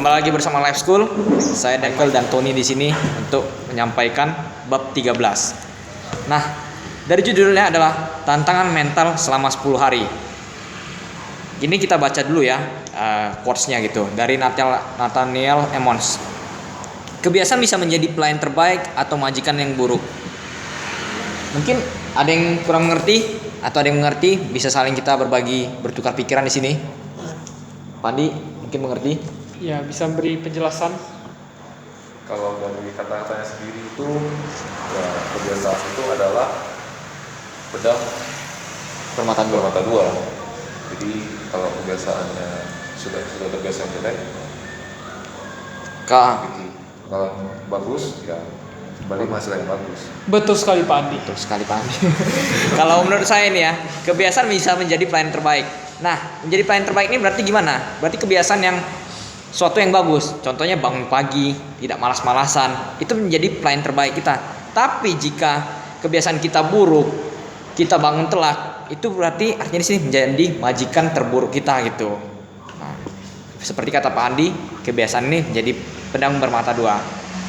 Kembali lagi bersama Live School. Saya Dekel dan Tony di sini untuk menyampaikan bab 13. Nah, dari judulnya adalah tantangan mental selama 10 hari. Ini kita baca dulu ya quotes-nya gitu dari Nathaniel Emmons. Kebiasaan bisa menjadi pelayan terbaik atau majikan yang buruk. Mungkin ada yang kurang mengerti atau ada yang mengerti, bisa saling kita berbagi, bertukar pikiran di sini. Pandi mungkin mengerti? Ya, bisa beri penjelasan. Kalau dari kata-katanya sendiri itu ya, kebiasaan itu adalah pedang bermata dua. Jadi kalau kebiasaannya sudah terbiasa jelek, gitu. Kalau bagus ya balik hasil yang bagus. Betul sekali Pak Andi. Betul sekali Pak Andi. Kalau menurut saya nih ya, kebiasaan bisa menjadi pelayan terbaik. Nah, menjadi pelayan terbaik ini berarti gimana? Berarti kebiasaan yang suatu yang bagus. Contohnya bangun pagi, tidak malas-malasan, itu menjadi pelayan terbaik kita. Tapi jika kebiasaan kita buruk, kita bangun telat, itu berarti artinya di sini menjadi majikan terburuk kita gitu. Nah, seperti kata Pak Andi, kebiasaan ini menjadi pedang bermata dua.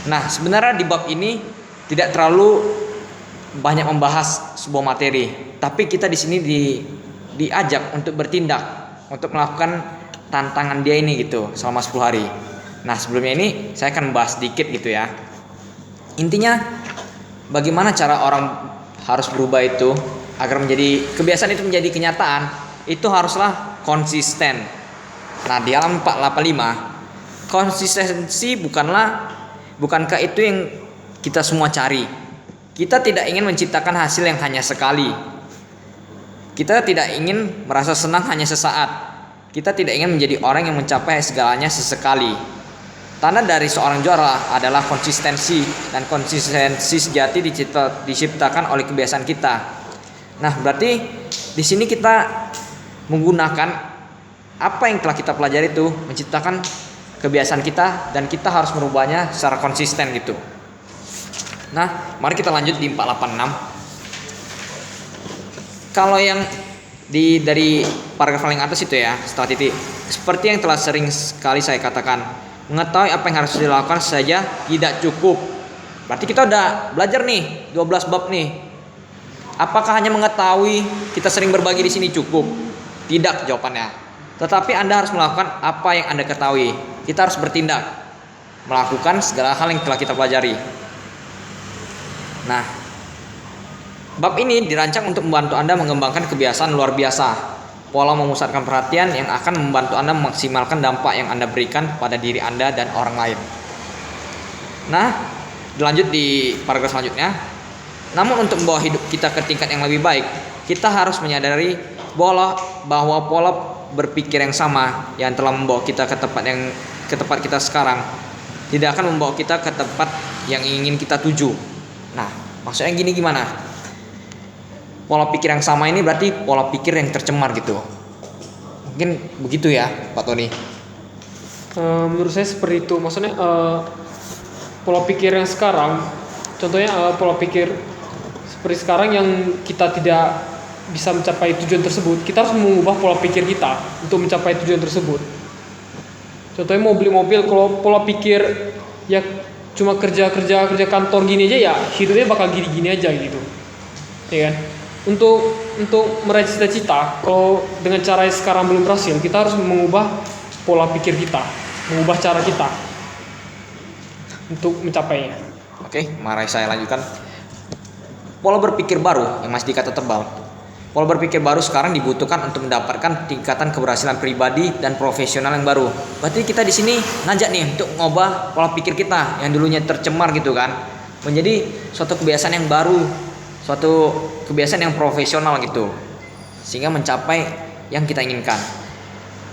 Nah, sebenarnya di bab ini tidak terlalu banyak membahas sebuah materi, tapi kita di sini diajak untuk bertindak, untuk melakukan tantangan dia ini gitu selama 10 hari. Nah, sebelumnya ini saya akan membahas sedikit gitu ya. Intinya bagaimana cara orang harus berubah itu agar menjadi kebiasaan itu menjadi kenyataan, itu haruslah konsisten. Nah, di halaman 485, konsistensi bukankah itu yang kita semua cari? Kita tidak ingin menciptakan hasil yang hanya sekali. Kita tidak ingin merasa senang hanya sesaat. Kita tidak ingin menjadi orang yang mencapai segalanya sesekali. Tanda dari seorang juara adalah konsistensi, dan konsistensi sejati diciptakan oleh kebiasaan kita. Nah, berarti di sini kita menggunakan apa yang telah kita pelajari itu menciptakan kebiasaan kita, dan kita harus merubahnya secara konsisten gitu. Nah, mari kita lanjut di 486. Kalau yang dari paragraf paling atas itu ya, setelah titik, seperti yang telah sering sekali saya katakan, mengetahui apa yang harus dilakukan saja tidak cukup. Berarti kita udah belajar nih 12 bab nih. Apakah hanya mengetahui, kita sering berbagi di sini cukup? Tidak jawabannya. Tetapi Anda harus melakukan apa yang Anda ketahui. Kita harus bertindak, melakukan segala hal yang telah kita pelajari. Nah, bab ini dirancang untuk membantu Anda mengembangkan kebiasaan luar biasa, pola memusatkan perhatian yang akan membantu Anda memaksimalkan dampak yang Anda berikan pada diri Anda dan orang lain. Nah, dilanjut di paragraf selanjutnya. Namun untuk membawa hidup kita ke tingkat yang lebih baik, kita harus menyadari bahwa pola berpikir yang sama yang telah membawa kita ke tempat kita sekarang tidak akan membawa kita ke tempat yang ingin kita tuju. Nah, maksudnya gimana? Pola pikir yang sama ini berarti pola pikir yang tercemar gitu. Mungkin begitu ya Pak Tony. Menurut saya seperti itu. Maksudnya pola pikir yang sekarang, contohnya pola pikir seperti sekarang yang kita tidak bisa mencapai tujuan tersebut, kita harus mengubah pola pikir kita untuk mencapai tujuan tersebut. Contohnya mau beli mobil, kalau pola pikir ya cuma kerja kantor gini aja, ya hidupnya bakal gini-gini aja gitu, ya kan? Untuk meraih cita-cita, kalau dengan cara yang sekarang belum berhasil, kita harus mengubah pola pikir kita, mengubah cara kita untuk mencapainya. Oke, mari saya lanjutkan. Pola berpikir baru yang masih dikata tebal. Pola berpikir baru sekarang dibutuhkan untuk mendapatkan tingkatan keberhasilan pribadi dan profesional yang baru. Berarti kita di sini ngajak nih untuk mengubah pola pikir kita yang dulunya tercemar gitu kan, menjadi suatu kebiasaan yang baru, suatu kebiasaan yang profesional gitu, sehingga mencapai yang kita inginkan.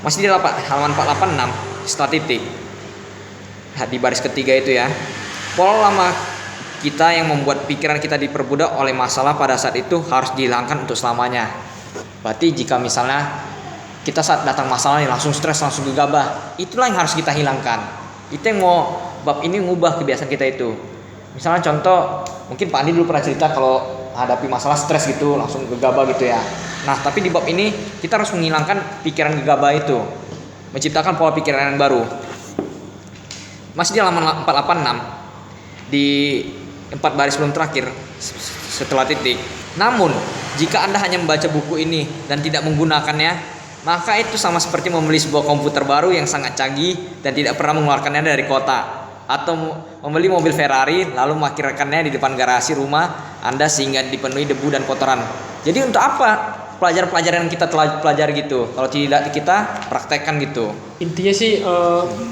Masih di halaman 486 setelah titik, di baris ketiga itu ya, pola lama kita yang membuat pikiran kita diperbudak oleh masalah pada saat itu harus dihilangkan untuk selamanya. Berarti jika misalnya kita saat datang masalah nih langsung stres, langsung gegabah, itulah yang harus kita hilangkan. Itu yang mau bab ini mengubah kebiasaan kita itu. Misalnya contoh, mungkin Pak Andi dulu pernah cerita kalau hadapi masalah stres gitu langsung gegabah gitu ya. Nah, tapi di bab ini kita harus menghilangkan pikiran gegabah itu, menciptakan pola pikiran yang baru. Masih di halaman 486 di 4 baris sebelum terakhir setelah titik. Namun, jika Anda hanya membaca buku ini dan tidak menggunakannya, maka itu sama seperti membeli sebuah komputer baru yang sangat canggih dan tidak pernah mengeluarkannya dari kota, atau membeli mobil Ferrari lalu memarkirkannya di depan garasi rumah Anda sehingga dipenuhi debu dan kotoran. Jadi untuk apa pelajaran-pelajaran yang kita telah pelajari gitu? Kalau tidak kita praktekkan gitu. Intinya sih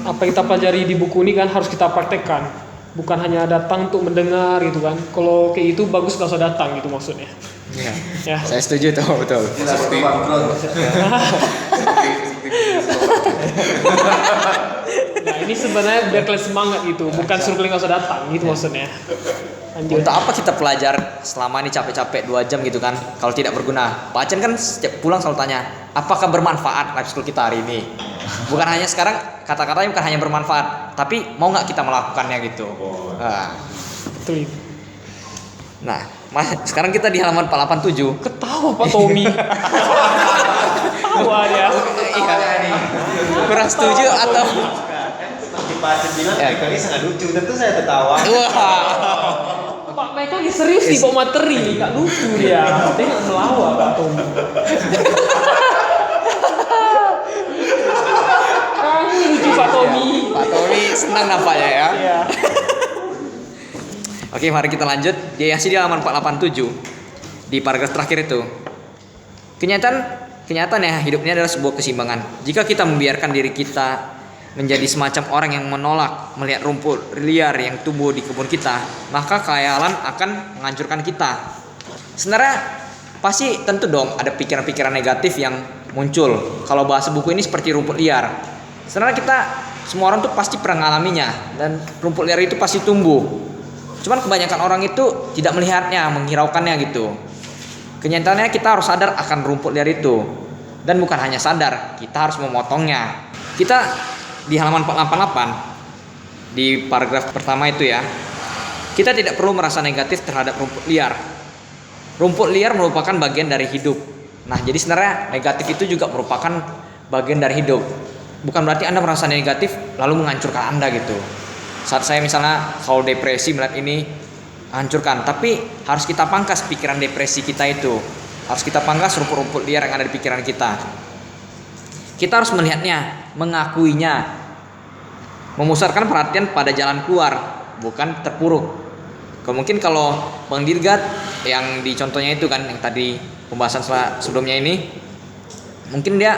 apa yang kita pelajari di buku ini kan harus kita praktekkan, bukan hanya datang untuk mendengar gitu kan. Kalau kayak gitu bagus nggak usah datang gitu maksudnya. Ya. Ya. Saya setuju tuh, betul. Nah ini sebenarnya biar kalian semangat gitu, bukan suruh kalian nggak usah datang gitu maksudnya. Lanjut. Untuk apa kita belajar selama ini capek-capek 2 jam gitu kan, kalau tidak berguna? Pak Acen kan setiap pulang selalu tanya, apakah bermanfaat live school kita hari ini? Bukan hanya sekarang, kata-katanya bukan hanya bermanfaat, tapi mau nggak kita melakukannya gitu. Betul itu. Nah, sekarang kita di halaman 487. Ketawa Pak Tommy. Wah ya. Iya. Kurang setuju atau? Pak Acen bilang kali sangat lucu, tentu saya tertawa. Wah. Pak Michael ini serius nih bawa materi, nggak lucu dia. Dia nggak melawak Pak Tommy. Kamu lucu Pak Tommy. Pak Tommy senang nampaknya ya. Iya. Oke, mari kita lanjut. Dia masih di halaman 487 di paragraf terakhir itu. Kenyataan ya, hidup ini adalah sebuah keseimbangan. Jika kita membiarkan diri kita menjadi semacam orang yang menolak melihat rumput liar yang tumbuh di kebun kita, maka khayalan akan menghancurkan kita. Sebenarnya pasti tentu dong ada pikiran-pikiran negatif yang muncul. Kalau bahasa buku ini seperti rumput liar. Sebenarnya kita semua orang tuh pasti pernah mengalaminya, dan rumput liar itu pasti tumbuh. Cuman kebanyakan orang itu tidak melihatnya, menghiraukannya gitu. Kenyataannya kita harus sadar akan rumput liar itu. Dan bukan hanya sadar, kita harus memotongnya. Kita di halaman 488 di paragraf pertama itu ya, kita tidak perlu merasa negatif terhadap rumput liar. Rumput liar merupakan bagian dari hidup. Nah, jadi sebenarnya negatif itu juga merupakan bagian dari hidup. Bukan berarti Anda merasa negatif lalu menghancurkan Anda gitu. Saat saya misalnya kalau depresi melihat ini hancurkan, tapi harus kita pangkas pikiran depresi kita itu. Harus kita pangkas rumput-rumput liar yang ada di pikiran kita. Kita harus melihatnya, mengakuinya, memusatkan perhatian pada jalan keluar, bukan terpuruk. Mungkin kalau Bang Dirgat yang di contohnya itu kan, yang tadi pembahasan sebelumnya ini, mungkin dia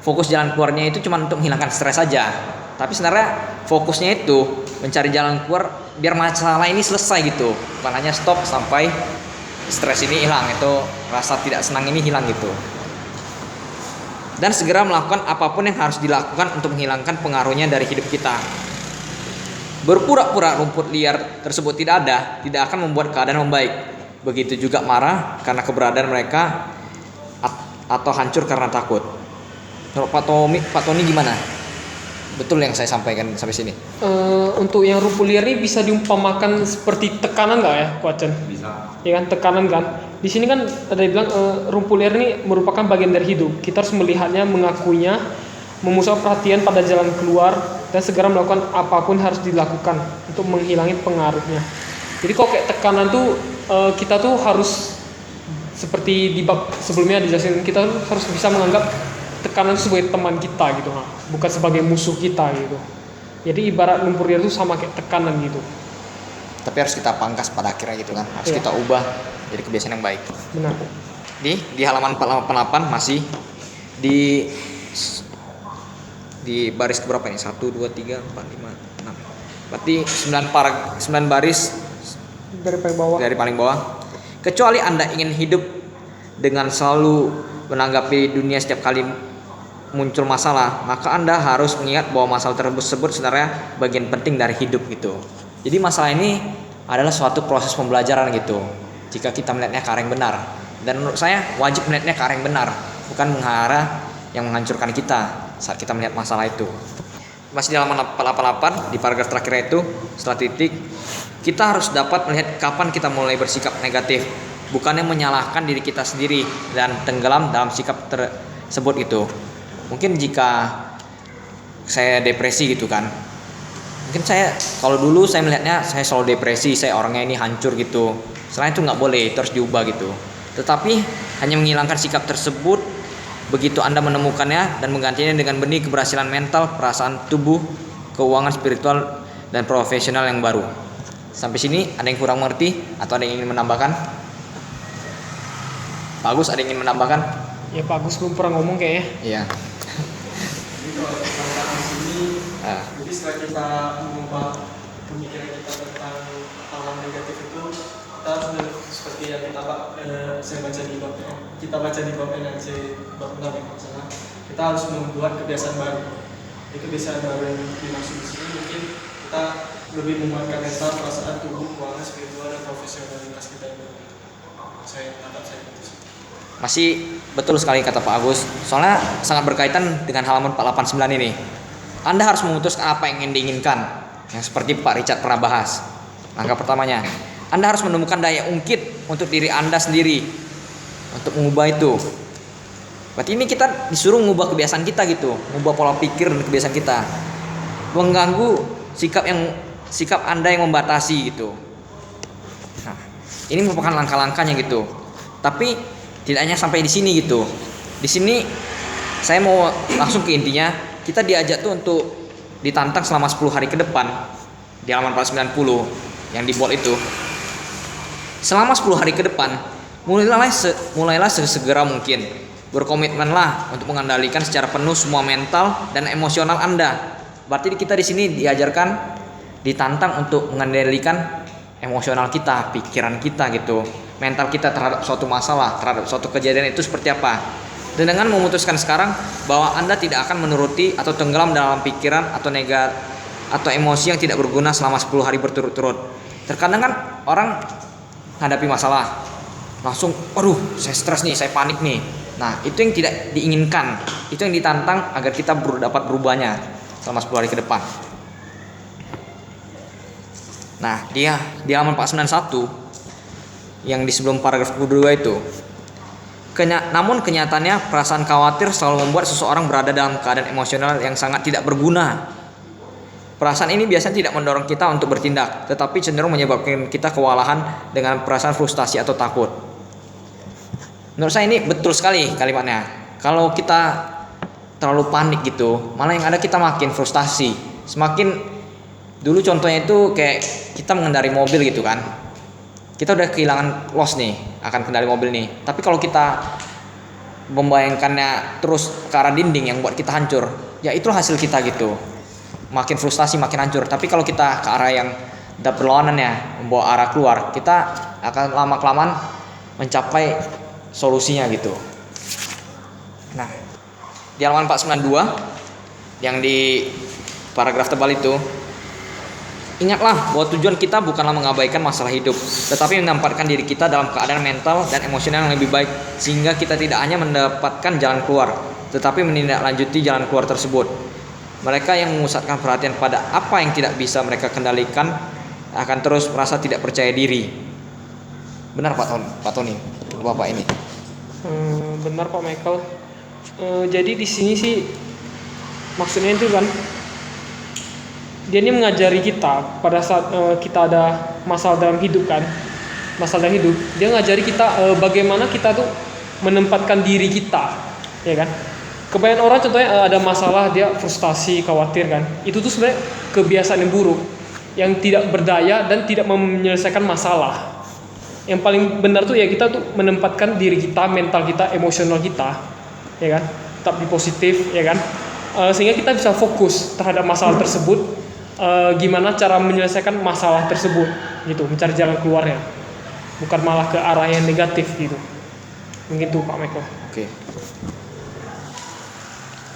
fokus jalan keluarnya itu cuma untuk menghilangkan stres saja. Tapi sebenarnya fokusnya itu mencari jalan keluar biar masalah ini selesai gitu, bukan hanya stop sampai stres ini hilang, itu rasa tidak senang ini hilang gitu. Dan segera melakukan apapun yang harus dilakukan untuk menghilangkan pengaruhnya dari hidup kita. Berpura-pura rumput liar tersebut tidak ada, tidak akan membuat keadaan membaik. Begitu juga marah karena keberadaan mereka atau hancur karena takut. Menurut Pak Tony gimana? Betul yang saya sampaikan sampai sini? Untuk yang rumput liar ini bisa diumpamakan seperti tekanan nggak ya, Kuacan? Bisa. Ya kan, tekanan kan. Di sini kan ada bilang rumput liar ini merupakan bagian dari hidup. Kita harus melihatnya, mengakuinya, memusatkan perhatian pada jalan keluar, dan segera melakukan apapun harus dilakukan untuk menghilangi pengaruhnya. Jadi kok kayak tekanan tuh kita tuh harus seperti di bab sebelumnya dijelasin, kita harus bisa menganggap tekanan sebagai teman kita gitu, bukan sebagai musuh kita gitu. Jadi ibarat lumpur liar itu sama kayak tekanan gitu. Tapi harus kita pangkas pada akhirnya gitu kan, harus Iya. kita ubah jadi kebiasaan yang baik. Benar. Di halaman 488 masih di baris keberapa ini? 1, 2, 3, 4, 5, 6. Berarti 9 baris Dari paling bawah. dari paling bawah. Kecuali Anda ingin hidup dengan selalu menanggapi dunia setiap kali muncul masalah, maka Anda harus mengingat bahwa masalah tersebut sebenarnya bagian penting dari hidup gitu. Jadi masalah ini adalah suatu proses pembelajaran gitu. Jika kita melihatnya ke arah yang benar, dan menurut saya wajib melihatnya ke arah yang benar, bukan mengarah yang menghancurkan kita saat kita melihat masalah itu. Masih di halaman 488 di paragraf terakhir itu, setelah titik, kita harus dapat melihat kapan kita mulai bersikap negatif, bukannya menyalahkan diri kita sendiri dan tenggelam dalam sikap tersebut itu. Mungkin jika saya depresi gitu kan, Mungkin kalau dulu saya melihatnya saya selalu depresi, saya orangnya ini hancur gitu. Selain itu nggak boleh, itu harus diubah gitu. Tetapi hanya menghilangkan sikap tersebut begitu Anda menemukannya dan menggantinya dengan benih keberhasilan mental, perasaan tubuh, keuangan, spiritual, dan profesional yang baru. Sampai sini ada yang kurang mengerti atau ada yang ingin menambahkan? Bagus, ada yang ingin menambahkan? Ya Pak Agus belum pernah ngomong kayaknya. Iya. Jadi kalau tentang di sini, jadi setelah kita mengubah pemikiran kita tentang hal-hal negatif itu, kita harus seperti yang saya baca di bab kita baca di bab NNC bab 6 yang masalah, kita harus membuat kebiasaan baru. Itu kebiasaan baru yang dimaksud di sini mungkin kita lebih menguatkan mental, perasaan, tubuh, keuangan, spiritual, dan profesionalitas kita yang baru. Saya tangkap saya itu sih. Masih betul sekali kata Pak Agus. Soalnya sangat berkaitan dengan halaman 489 ini. Anda harus memutuskan apa yang ingin diinginkan. Yang seperti Pak Richard pernah bahas. Langkah pertamanya, Anda harus menemukan daya ungkit untuk diri Anda sendiri untuk mengubah itu. Berarti ini kita disuruh mengubah kebiasaan kita gitu, mengubah pola pikir dan kebiasaan kita. Mengganggu sikap Anda yang membatasi gitu. Nah, ini merupakan langkah-langkahnya gitu. Tapi tidak hanya sampai di sini gitu. Di sini saya mau langsung ke intinya. Kita diajak tuh untuk ditantang selama 10 hari ke depan di halaman 490 yang di bold itu. Selama 10 hari ke depan, mulailah sesegera mungkin. Berkomitmenlah untuk mengendalikan secara penuh semua mental dan emosional Anda. Berarti kita di sini diajarkan, ditantang untuk mengendalikan emosional kita, pikiran kita gitu, mental kita terhadap suatu masalah, terhadap suatu kejadian itu seperti apa. Dan dengan memutuskan sekarang bahwa Anda tidak akan menuruti atau tenggelam dalam pikiran atau emosi yang tidak berguna selama 10 hari berturut-turut. Terkadang kan orang hadapi masalah langsung, waduh, saya stres nih, saya panik nih. Nah, itu yang tidak diinginkan. Itu yang ditantang agar kita dapat berubahnya selama 10 hari ke depan. Nah, dia di halaman 491 yang di sebelum paragraf kedua itu. Namun kenyataannya perasaan khawatir selalu membuat seseorang berada dalam keadaan emosional yang sangat tidak berguna. Perasaan ini biasanya tidak mendorong kita untuk bertindak, tetapi cenderung menyebabkan kita kewalahan dengan perasaan frustasi atau takut. Menurut saya ini betul sekali kalimatnya. Kalau kita terlalu panik gitu, malah yang ada kita makin frustasi. Semakin dulu contohnya itu kayak kita mengendari mobil gitu kan. Kita udah kehilangan loss nih akan kendali mobil nih. Tapi kalau kita membayangkannya terus ke arah dinding yang buat kita hancur, ya itu hasil kita gitu. Makin frustasi, makin hancur. Tapi kalau kita ke arah yang berlawanan ya, membawa arah keluar, kita akan lama-kelamaan mencapai solusinya gitu. Nah, di halaman 492 yang di paragraf tebal itu, ingatlah bahwa tujuan kita bukanlah mengabaikan masalah hidup, tetapi menempatkan diri kita dalam keadaan mental dan emosional yang lebih baik, sehingga kita tidak hanya mendapatkan jalan keluar, tetapi menindaklanjuti jalan keluar tersebut. Mereka yang memusatkan perhatian pada apa yang tidak bisa mereka kendalikan akan terus merasa tidak percaya diri. Benar Pak Tony, Bapak ini. Benar Pak Michael. Jadi di sini sih maksudnya itu kan, dia ini mengajari kita pada saat kita ada masalah dalam hidup kan, masalah dalam hidup, dia ngajari kita bagaimana kita tuh menempatkan diri kita, ya kan. Kebanyakan orang contohnya ada masalah dia frustasi, khawatir kan, itu tuh sebenarnya kebiasaan yang buruk, yang tidak berdaya dan tidak menyelesaikan masalah. Yang paling benar tuh ya kita tuh menempatkan diri kita, mental kita, emosional kita, ya kan, tetap di positif, ya kan, sehingga kita bisa fokus terhadap masalah tersebut. Gimana cara menyelesaikan masalah tersebut gitu, mencari jalan keluarnya, bukan malah ke arah yang negatif gitu. Mungkin tuh Pak Michael. Oke.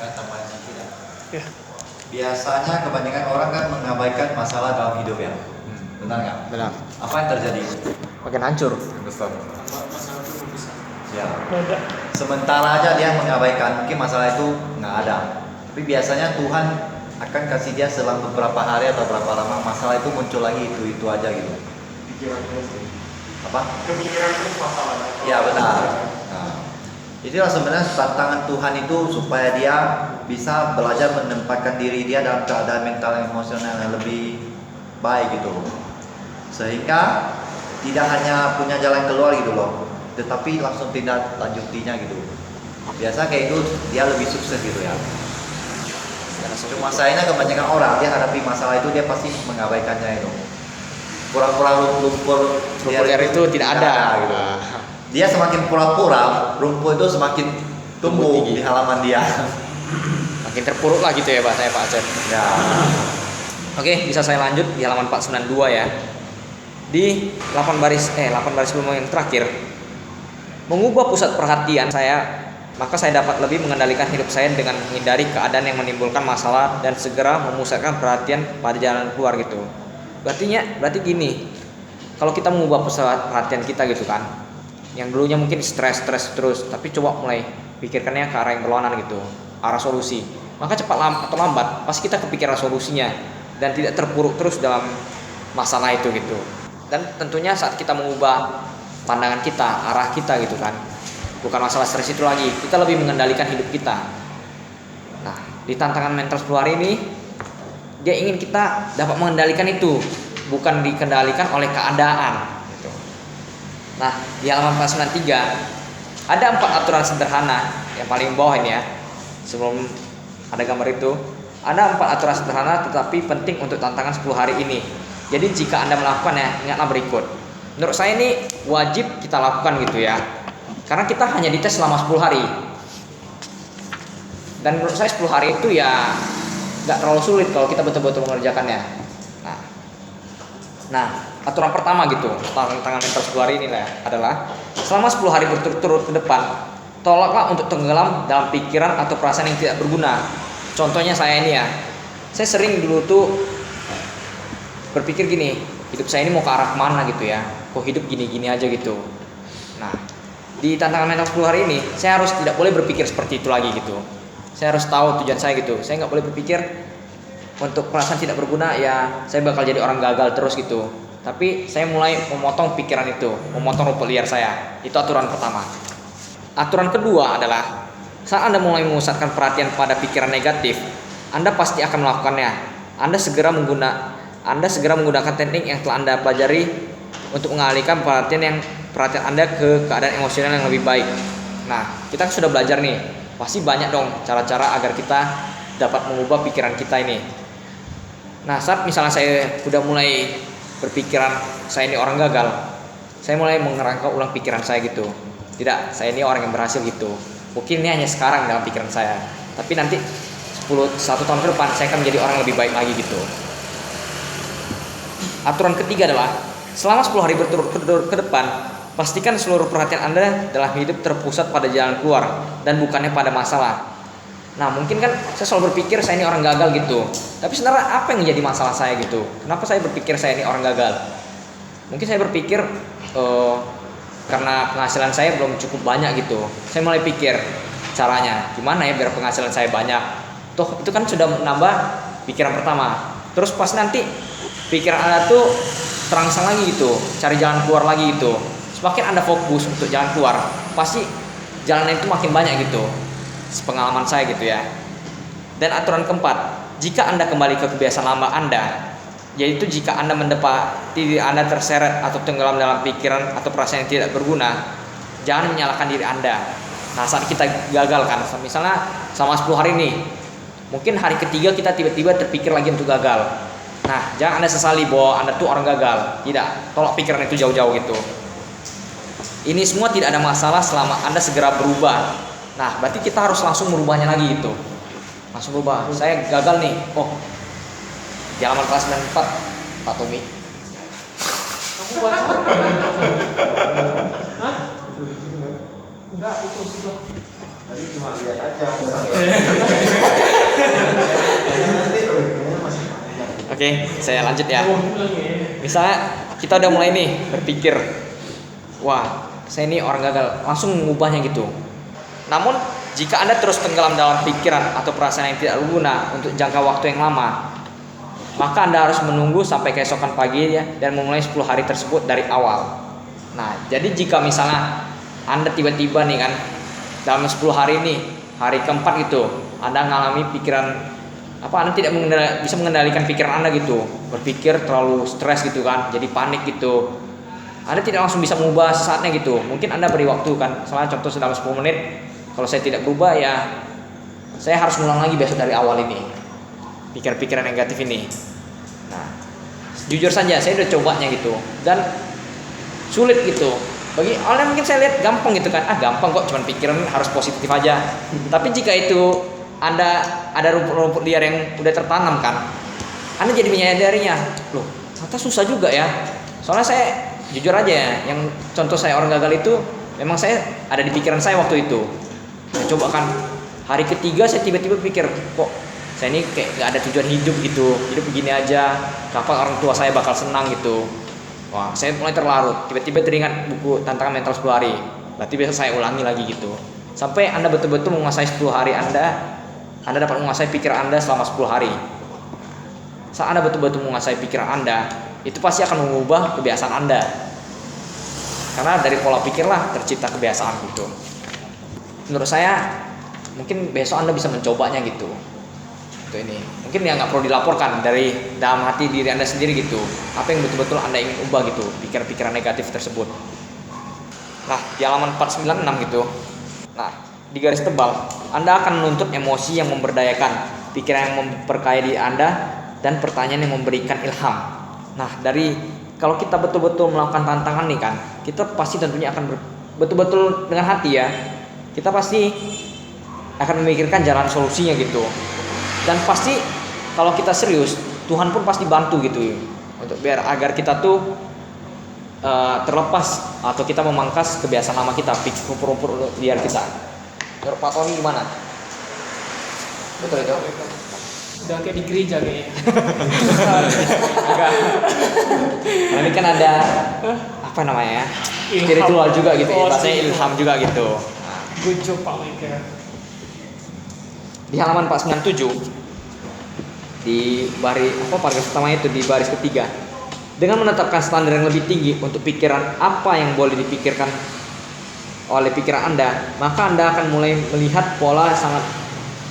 Tambahan sedikit ya. Ya. Biasanya kebanyakan orang kan mengabaikan masalah dalam hidup ya. Benar nggak? Benar. Apa yang terjadi? Makin hancur. Besar. Masalah itu membesar. Ya. Ada. Sementara aja dia mengabaikan, mungkin masalah itu nggak ada. Tapi biasanya Tuhan akan kasih dia selang beberapa hari atau berapa lama masalah itu muncul lagi itu aja gitu. Pikiran terus. Apa? Kepikiran terus masalahnya. Ya benar. Nah, Itulah sebenarnya tantangan Tuhan itu supaya dia bisa belajar menempatkan diri dia dalam keadaan mental emosional yang lebih baik gitu. Sehingga tidak hanya punya jalan keluar gitu loh, tetapi langsung tindak lanjutinya gitu. Biasa kayak itu dia lebih sukses gitu ya. Cuma sayangnya kebanyakan orang dia hadapi masalah itu dia pasti mengabaikannya itu. Pura-pura lumpur Rumput itu tidak ada gitu. Dia semakin pura-pura, rumput itu semakin tumbuh Tumbuh tinggi. di halaman dia. Makin terpuruk lah gitu ya bahasanya Pak Acep. Ya. Oke, bisa saya lanjut di halaman 492 ya. Di 8 baris sebelum yang terakhir, mengubah pusat perhatian saya, maka saya dapat lebih mengendalikan hidup saya dengan menghindari keadaan yang menimbulkan masalah dan segera memusatkan perhatian pada jalan keluar gitu. Berarti gini, kalau kita mengubah pusat perhatian kita gitu kan, yang dulunya mungkin stres terus, tapi coba mulai pikirkannya ke arah yang berlawanan gitu, arah solusi. Maka cepat atau lambat pasti kita kepikiran solusinya dan tidak terpuruk terus dalam masalah itu gitu. Dan tentunya saat kita mengubah pandangan kita, arah kita gitu kan, bukan masalah stres itu lagi, kita lebih mengendalikan hidup kita. Nah, di tantangan mental 10 hari ini, dia ingin kita dapat mengendalikan itu, bukan dikendalikan oleh keadaan gitu. Nah, di halaman 493 ada 4 aturan sederhana yang paling bawah ini ya. Sebelum ada gambar itu, ada 4 aturan sederhana tetapi penting untuk tantangan 10 hari ini. Jadi jika Anda melakukannya, ingatlah berikut. Menurut saya ini wajib kita lakukan gitu ya. Karena kita hanya dites selama 10 hari. Dan menurut saya 10 hari itu ya gak terlalu sulit kalau kita betul-betul mengerjakannya. Nah, aturan pertama gitu, tantangan mental 10 hari ini adalah selama 10 hari berturut-turut ke depan, tolaklah untuk tenggelam dalam pikiran atau perasaan yang tidak berguna. Contohnya saya ini ya, saya sering dulu tuh berpikir gini, hidup saya ini mau ke arah kemana gitu ya, kok hidup gini-gini aja gitu. Nah, di tantangan mental 10 hari ini, saya harus tidak boleh berpikir seperti itu lagi gitu. Saya harus tahu tujuan saya gitu. Saya nggak boleh berpikir untuk perasaan tidak berguna ya saya bakal jadi orang gagal terus gitu. Tapi saya mulai memotong pikiran itu, memotong rumput liar saya. Itu aturan pertama. Aturan kedua adalah saat Anda mulai memusatkan perhatian pada pikiran negatif, Anda pasti akan melakukannya. Anda segera menggunakan teknik yang telah Anda pelajari untuk mengalihkan perhatian Anda ke keadaan emosional yang lebih baik. Nah, kita sudah belajar nih, pasti banyak dong cara-cara agar kita dapat mengubah pikiran kita ini. Nah, saat misalnya saya sudah mulai berpikiran saya ini orang gagal, saya mulai mengerangka ulang pikiran saya gitu. Tidak, saya ini orang yang berhasil gitu. Mungkin ini hanya sekarang dalam pikiran saya, tapi nanti 1 tahun ke depan saya akan menjadi orang yang lebih baik lagi gitu. Aturan ketiga adalah selama 10 hari berturut-turut ke depan, pastikan seluruh perhatian Anda dalam hidup terpusat pada jalan keluar dan bukannya pada masalah. Nah, mungkin kan saya selalu berpikir saya ini orang gagal gitu. Tapi sebenarnya apa yang menjadi masalah saya gitu? Kenapa saya berpikir saya ini orang gagal? Mungkin saya berpikir karena penghasilan saya belum cukup banyak gitu. Saya mulai pikir caranya gimana ya biar penghasilan saya banyak. Toh itu kan sudah menambah pikiran pertama. Terus pas nanti pikiran Anda tuh terangsang lagi gitu, cari jalan keluar lagi gitu. Semakin Anda fokus untuk jalan keluar, pasti jalan itu makin banyak gitu. Sepengalaman saya gitu ya. Dan aturan keempat, jika Anda kembali ke kebiasaan lama Anda, yaitu jika Anda mendapati diri Anda terseret atau tenggelam dalam pikiran atau perasaan yang tidak berguna, jangan menyalahkan diri Anda. Nah, saat kita gagal kan, misalnya selama 10 hari ini, mungkin hari ketiga kita tiba-tiba terpikir lagi untuk gagal. Nah, jangan Anda sesali bahwa Anda tuh orang gagal. Tidak, tolak pikiran itu jauh-jauh gitu. Ini semua tidak ada masalah selama Anda segera berubah. Nah, berarti kita harus langsung merubahnya lagi gitu. Langsung berubah. Saya gagal nih. Oh, di halaman kelas 94, Pak Tommy. Kamu buat apa? Hah? Enggak, itu sudah. Tadi cuma lihat aja. Oke, saya lanjut ya. Misalnya kita udah mulai nih berpikir, wah, saya ini orang gagal, langsung mengubahnya gitu. Namun, jika Anda terus tenggelam dalam pikiran atau perasaan yang tidak berguna untuk jangka waktu yang lama, maka Anda harus menunggu sampai keesokan pagi ya, dan memulai 10 hari tersebut dari awal. Nah, jadi jika misalnya Anda tiba-tiba nih kan dalam 10 hari ini, hari keempat gitu, Anda mengalami pikiran Anda tidak bisa mengendalikan pikiran Anda gitu, berpikir terlalu stres gitu kan, jadi panik gitu. Anda tidak langsung bisa mengubah sesaatnya gitu. Mungkin Anda beri waktu kan, misalnya contoh dalam 10 menit. Kalau saya tidak berubah ya saya harus ulang lagi besok dari awal ini, pikiran-pikiran negatif ini. Nah, jujur saja saya udah cobanya gitu dan sulit gitu. Bagi orang mungkin saya lihat gampang gitu kan, gampang kok, cuman pikiran harus positif aja. Tapi jika itu Anda ada rumput-rumput liar yang udah tertanam kan, Anda jadi menyadarinya, loh ternyata susah juga ya. Soalnya saya jujur aja ya, yang contoh saya orang gagal itu memang saya ada di pikiran saya waktu itu. Saya coba kan, hari ketiga saya tiba-tiba pikir, kok saya ini kayak gak ada tujuan hidup gitu, hidup begini aja, kapan orang tua saya bakal senang gitu. Wah, saya mulai terlarut, tiba-tiba teringat buku tantangan mental 10 hari. Berarti biasa saya ulangi lagi gitu. Sampai Anda betul-betul menguasai 10 hari Anda dapat menguasai pikiran Anda selama 10 hari. Saat Anda betul-betul menguasai pikiran Anda, itu pasti akan mengubah kebiasaan Anda. Karena dari pola pikirlah tercipta kebiasaan gitu. Menurut saya mungkin besok Anda bisa mencobanya gitu. Itu ini. Mungkin ya nggak perlu dilaporkan dari dalam hati diri Anda sendiri gitu. Apa yang betul-betul Anda ingin ubah gitu, pikiran-pikiran negatif tersebut. Nah, di halaman 496 gitu. Nah, di garis tebal, Anda akan menuntut emosi yang memberdayakan, pikiran yang memperkaya diri Anda, dan pertanyaan yang memberikan ilham. Nah, dari kalau kita betul-betul melakukan tantangan nih kan, kita pasti tentunya akan betul-betul dengan hati ya. Kita pasti akan memikirkan jalan solusinya gitu. Dan pasti kalau kita serius, Tuhan pun pasti bantu gitu untuk biar agar kita tuh terlepas atau kita memangkas kebiasaan lama kita, rumput-rumput liar kita. Menurut Pak Tony gimana? Betul itu? Udah kayak di gereja kayaknya. Enggak. Nah, ini kan ada apa namanya ya? Ilham. Spiritual juga gitu, Oh, bahasanya ilham juga gitu. Good job Pak Mika. Di halaman 497 di paragraf pertama itu di baris ketiga, dengan menetapkan standar yang lebih tinggi untuk pikiran apa yang boleh dipikirkan oleh pikiran Anda, maka Anda akan mulai melihat pola sangat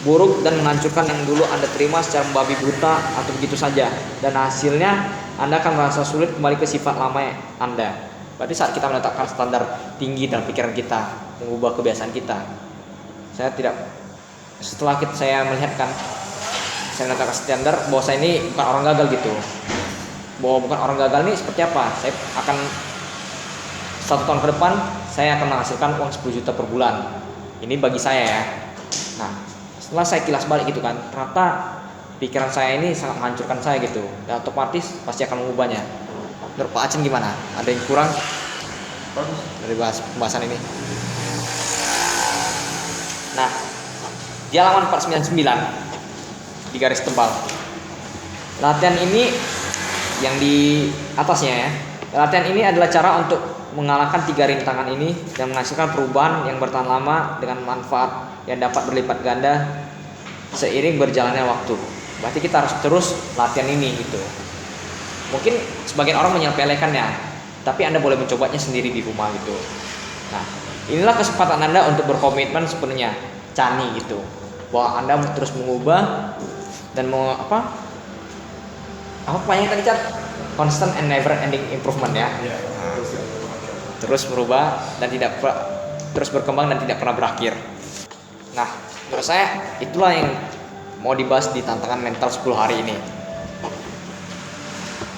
buruk dan menghancurkan yang dulu Anda terima secara membabi buta atau begitu saja, dan hasilnya Anda akan merasa sulit kembali ke sifat lama Anda. Berarti saat kita menetapkan standar tinggi dalam pikiran kita, mengubah kebiasaan kita. Setelah saya melihatkan, saya menetapkan standar bahwa saya ini bukan orang gagal gitu. Bahwa bukan orang gagal ini seperti apa? Saya akan 1 tahun ke depan saya akan menghasilkan uang 10 juta per bulan. Ini bagi saya ya. Nah, setelah saya kilas balik gitu kan, ternyata pikiran saya ini sangat menghancurkan saya gitu. Dan otomatis pasti akan mengubahnya. Menurut Pak Acen gimana? Ada yang kurang dari pembahasan ini? Nah, di halaman 499 di garis tebal, latihan ini yang di atasnya ya. Latihan ini adalah cara untuk mengalahkan 3 rintangan ini dan menghasilkan perubahan yang bertahan lama dengan manfaat yang dapat berlipat ganda seiring berjalannya waktu. Berarti kita harus terus latihan ini gitu. Mungkin sebagian orang menyepelekannya, tapi Anda boleh mencobanya sendiri di rumah gitu. Nah, inilah kesempatan Anda untuk berkomitmen sepenuhnya, Cani gitu, bahwa Anda terus mengubah dan mau apa yang tadi Cat? Constant and never ending improvement ya. Nah, terus berubah dan terus berkembang dan tidak pernah berakhir. Nah, menurut saya itulah yang mau dibahas di tantangan mental 10 hari ini.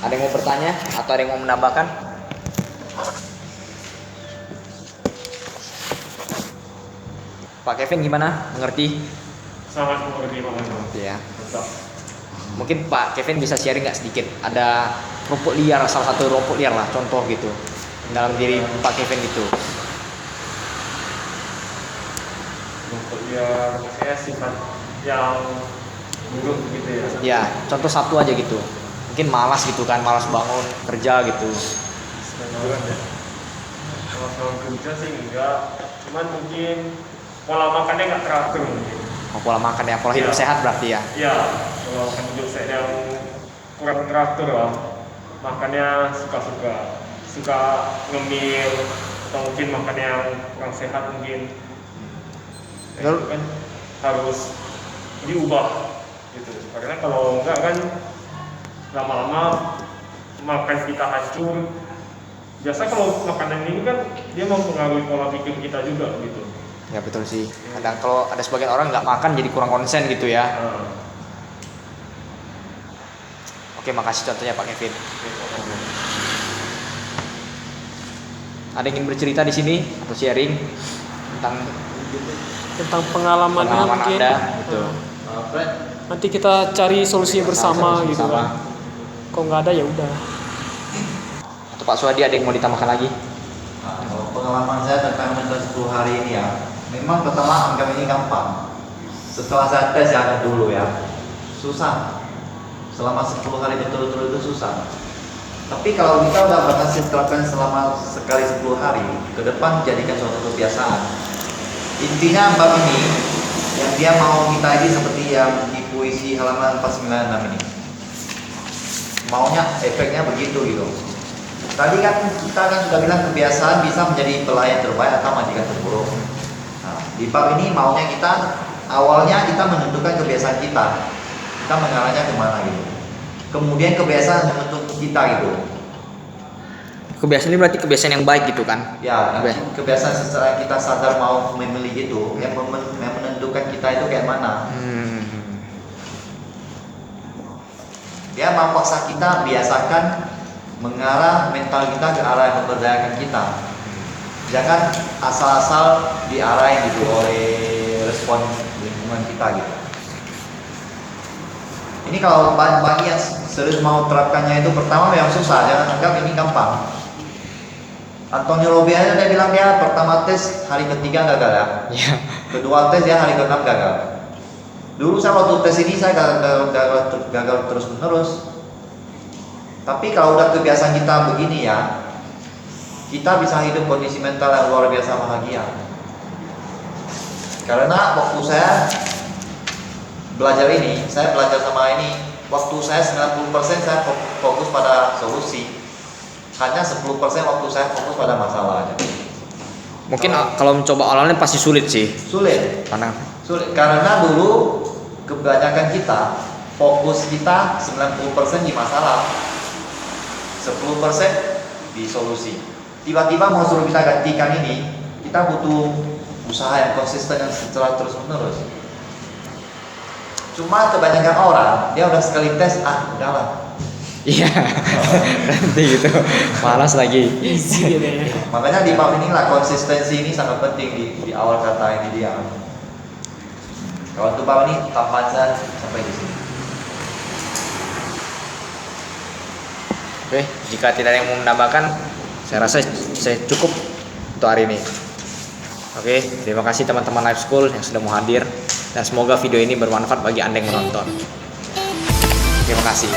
Ada yang mau bertanya atau ada yang mau menambahkan? Pak Kevin gimana? Mengerti? Sangat mengerti Pak Mika. Ya. Mungkin Pak Kevin bisa sharing nggak sedikit? Ada rumput liar, salah satu rumput liar lah, contoh gitu dalam diri Pak Kevin gitu. Untuk dia saya sifat yang buruk gitu ya. Ya, contoh satu aja gitu. Mungkin malas gitu kan, malas bangun kerja gitu. Kalau soal kerja sih enggak, cuman mungkin pola makannya nggak teratur mungkin. Pola makan ya, pola hidup sehat berarti ya. Iya, pola makan hidup saya yang kurang teratur lah. Makannya suka ngemil atau mungkin makan yang kurang sehat mungkin. Nah, itu kan harus diubah gitu. Karena kalau enggak kan lama-lama makan kita hancur. Biasa kalau makanan ini kan dia mempengaruhi pola pikir kita juga gitu. Ya betul sih. Kadang kalau ada sebagian orang nggak makan jadi kurang konsen gitu ya. Oke, makasih contohnya Pak Kevin. Ada yang ingin bercerita di sini atau sharing tentang pengalaman mungkin. Anda gitu. Fred, Nanti kita cari solusinya bersama gitu kan. Kalau nggak ada ya udah. Atau Pak Suwadi ada yang mau ditambahkan lagi? nah, kalau pengalaman saya tentang mental 10 hari ini ya, memang pertama anggap ini gampang. Setelah saya tes ya dulu ya, susah. Selama 10 hari betul-betul itu susah. Tapi kalau kita udah berhasil terapkan selama sekali 10 hari, ke depan jadikan suatu kebiasaan. Intinya bab ini yang dia mau kita ini seperti yang di puisi halaman 496 ini. Maunya efeknya begitu gitu. Tadi kan kita kan sudah bilang kebiasaan bisa menjadi pelayan terbaik atau majikan terburuk. Nah, di bab ini maunya kita awalnya kita menentukan kebiasaan kita mengarahnya kemana gitu. Kemudian kebiasaan membentuk kita gitu. Kebiasaan ini berarti kebiasaan yang baik gitu kan? Ya, kebiasaan secara kita sadar mau memilih gitu, yang menentukan kita itu kayak mana. Dia memaksa kita biasakan mengarah mental kita ke arah yang memberdayakan kita. Jangan asal-asal diarahin gitu oleh respon lingkungan kita gitu. Ini kalau bagi yang serius mau terapkannya itu pertama yang susah, jangan anggap ini gampang. Antonio Robbie aja dia bilang dia pertama tes hari ketiga gagal ya. Kedua tes dia hari ke-6 gagal. Dulu saya waktu tes ini saya gagal terus menerus. Tapi kalau udah kebiasaan kita begini ya, kita bisa hidup kondisi mental yang luar biasa bahagia. Karena waktu saya belajar ini, saya belajar sama ini, waktu saya 90% saya fokus pada solusi, hanya 10% waktu saya fokus pada masalah aja. Mungkin kalau mencoba awalnya pasti sulit sih. Sulit karena dulu kebanyakan kita fokus kita 90% di masalah, 10% di solusi. Tiba-tiba mau suruh kita gantikan ini, kita butuh usaha yang konsisten yang secara terus menerus. Cuma kebanyakan orang dia udah sekali tes, udahlah. Iya. Nanti gitu. Malas lagi. Easy gitu ya. Makanya di bab inilah konsistensi ini sangat penting di awal kata ini dia. Kalau untuk bab ini tambahan saya sampai di sini. Oke, jika tidak ada yang mau menambahkan, saya rasa saya cukup untuk hari ini. Oke, terima kasih teman-teman Live School yang sudah mau hadir, dan semoga video ini bermanfaat bagi Anda yang menonton. Terima kasih.